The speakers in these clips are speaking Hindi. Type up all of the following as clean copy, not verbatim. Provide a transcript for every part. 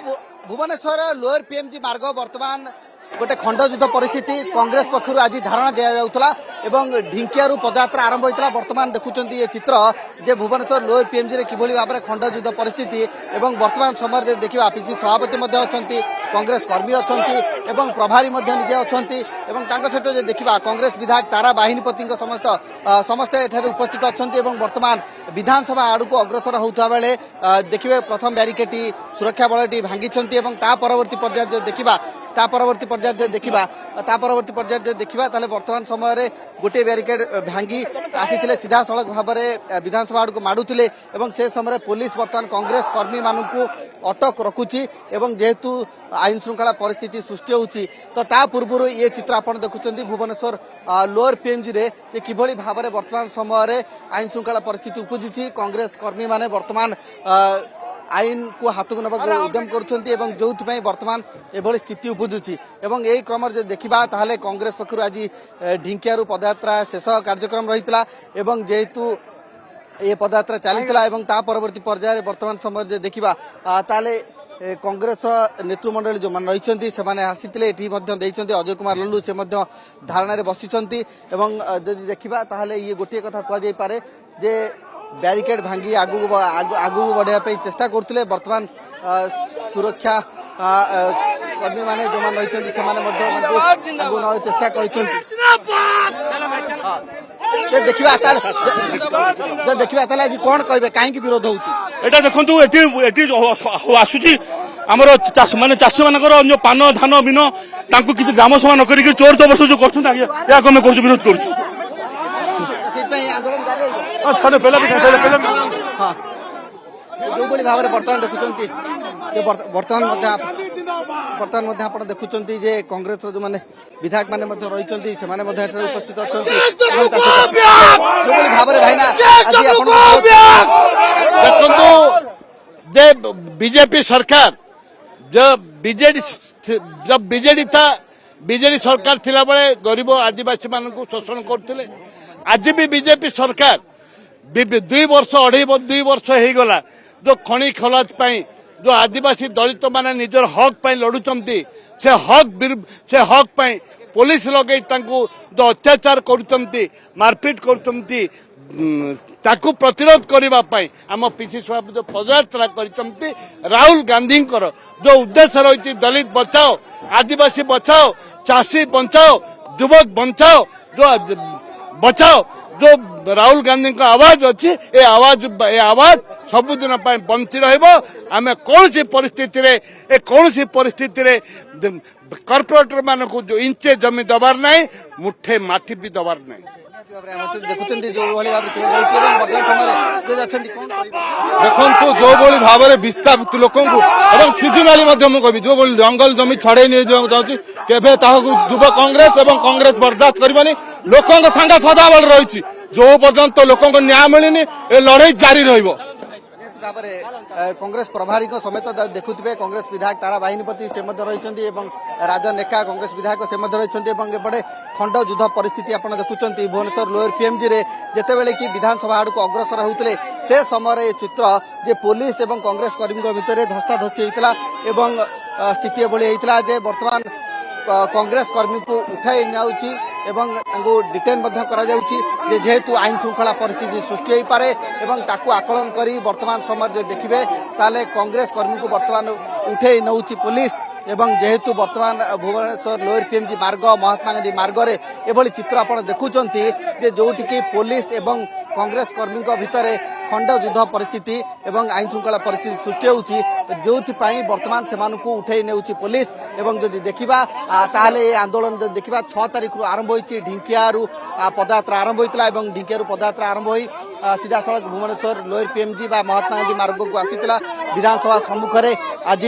भुवनेश्वर लोअर पीएमजी मार्ग वर्तमान गोटे खंडयुद्ध परिस्थिति कांग्रेस पक्षर आज धारणा दि जाऊला ढिंकियारू पदयात्रा आरंभ होता बर्तमान देखुं ये चित्र जे भुवनेश्वर लोअर पीएमजी में किभली भाव में खंडयुद्ध परिस्थिति एवं वर्तमान समय देखा पीसी सभापति कांग्रेस कर्मी अच्छा प्रभारी निजे अच्छा सहित देखा कांग्रेस विधायक तारा बाहिनीपति समस्त समस्ते उपस्थित अच्छा वर्तमान विधानसभा आड़ को अग्रसर होता बेले देखिए प्रथम ब्यारिकेड सुरक्षा बल भांगी परवर्ती पर्याय देखा परवर्ती पर्याय देखा वर्तमान समय गोटे ब्यारिकेड भांगी आसी सीधा सड़क भाव में विधानसभा आड़ को माड़ुले से समय पुलिस वर्तमान कांग्रेस कर्मी मानू अटक रखुची जेहेतु आईन श्रृंखला परिस्थिति सृष्टि होची तो ता पूर्व ये चित्र आप देखुं भुवनेश्वर लोअर पीएमजी रे किभली भाव में वर्तमान समय आईन श्रृंखला परिस्थिति उपजुची कांग्रेस कर्मी माने वर्तमान आईन को हाथ को नवा उद्यम कर वर्तमान एभली स्थिति उपजुची यही क्रम देखा कांग्रेस पक्षर आज ढिंकियारू पदयात्रा शेष कार्यक्रम रही जेहेतु ये पदयात्रा चली परवर्ती पर्याय वर्तमान समय देखा ताले कांग्रेस नेतृमंडली जो मान रही से आसी अजय कुमार लल्लू से धारणा बसी देखा ये गोटे कथा कहुपे जे ब्यारिकेड भांगी आगू बढ़ाई चेष्टा करते वर्तमान सुरक्षा कर्मी माने जो मान रही चेष्टा कर देखा कौन कहे कहीं विरोध होता देखो आसूची आमर माने चाषी मान पान धान बिन किसी ग्राम सभा नक चोर दबस जो कर विरोध कर जो भाव में बर्तमान देखुं बर्तमान आप देखुं जे कांग्रेस जो मैंने विधायक मैंने रही से उपस्थित अच्छा भाव में भाईना देखो बीजेपी सरकार जब बीजेडी था बीजेडी सरकार थिला बेले गरीब आदिवासी मान शोषण करते आज भी बीजेपी सरकार 2 वर्ष 2.5 वर्ष हो गला जो खनि खलाज जो आदिवासी दलित माने निजर हक पाई लड़ुचंती से हक पाई पुलिस लगे जो अत्याचार करुचंती मारपीट करुचंती ताकू प्रतिरोध करने आम पीसी सभापति जो पदयात्रा करचंती राहुल गांधी जो उद्देश्य रही दलित बचाओ आदिवासी बचाओ चाषी बचाओ युवक बचाओ जो बचाओ जो राहुल गांधी का आवाज अच्छी ये आवाज सबुदिन बंची रमें कौन सी परिस्थिति रे कॉर्पोरेटर मान को जो इंचे जमी दबार ना मुठे माटी भी दबार ना देखु जो भाव में विस्थापित लोक सीजनाली कह जो जंगल जमी छड़े नहीं जाऊँगी केवे युव कांग्रेस और कांग्रेस बर्दाश्त करनी लोक संगे सदाबल रही जो पर्यंत लोक न्याय मिलनी ए लड़ाई जारी रही कांग्रेस प्रभारी समेत देखुए कांग्रेस विधायक तारा बाहिनीपति से रही राजन नेका कांग्रेस विधायक से रही एपटे खंड युद्ध परिस्थिति आप देखुं भुवनेश्वर लोअर पीएमजी रे जितेबाला कि विधानसभा आड़ को अग्रसर होते से समय चित्र जे पुलिस और कांग्रेस कर्मी भितर धस्ताधस्ती होता स्थिति एभली होता जे वर्तमान कांग्रेस कर्मी को उठाई नियाउछि डिटेन जेहेतु आईन श्रृंखला परिस्थिति सृष्टि हो पारे ताकू आकलन करी वर्तमान समय देखिए ताले कांग्रेस कर्मी को वर्तमान उठे नौ पुलिस जेहेतु वर्तमान भुवनेश्वर लोअर पीएमजी मार्ग महात्मा गांधी मार्ग में एभली चित्र आप देखुं जोटि पुलिस एवं कांग्रेस कर्मी भितर खंड युद्ध परिस्थिति एवं आईन श्रृंखला परिस्थिति सृष्टि होउची जोथि वर्तमान से उठे नेउची पुलिस एवं जदि देखिबा ताले आंदोलन जदि देखिबा 6 तारिख रु आरंभ होईची ढिंकियारू पदयात्रा आरंभ होइतला एवं ढिंकियारू पदयात्रा आरंभ होई सीधा सड़क भुवनेश्वर लोअर पीएमजी बा महात्मा गांधी मार्ग को आसीतिला विधानसभा सम्मुख में आज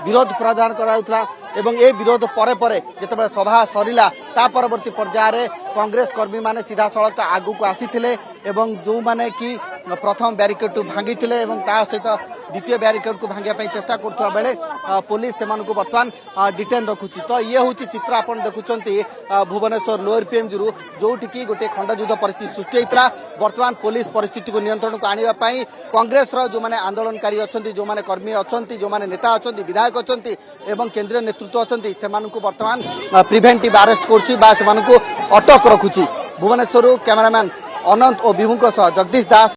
विरोध प्रदान कराउतला एवं ए विरोध परे जितेबाला सभा सरिला ता परवर्ती पर्याय कांग्रेस कर्मी माने सीधा सड़क आगु को आसीथिले एवं जो माने कि प्रथम ब्यारिकेड भांगी सहित द्वितीय ब्यारिकेड को भांगा चेष्टा करुवा बेले पुलिस से बर्तमान डिटेन रखुची। तो ये हूँ चित्र आप देखुं भुवनेश्वर लोअर पीएमजी जो गोटे खंडयुद्ध परिस्थिति सृष्टि होता बर्तमान पुलिस परिस्थिति को नियंत्रण को आने कांग्रेस जो मैंने आंदोलनकारी अच्छा जो मैंने कर्मी अच्छा जो मैंने नेता अच्छा विधायक अच्छा एवं केंद्रीय नेतृत्व अच्छा से बर्तमान प्रिभेंटिव अरेस्ट कर अटक रखुची। भुवनेश्वर कैमरामैन अनंत और विभू जगदीश दास।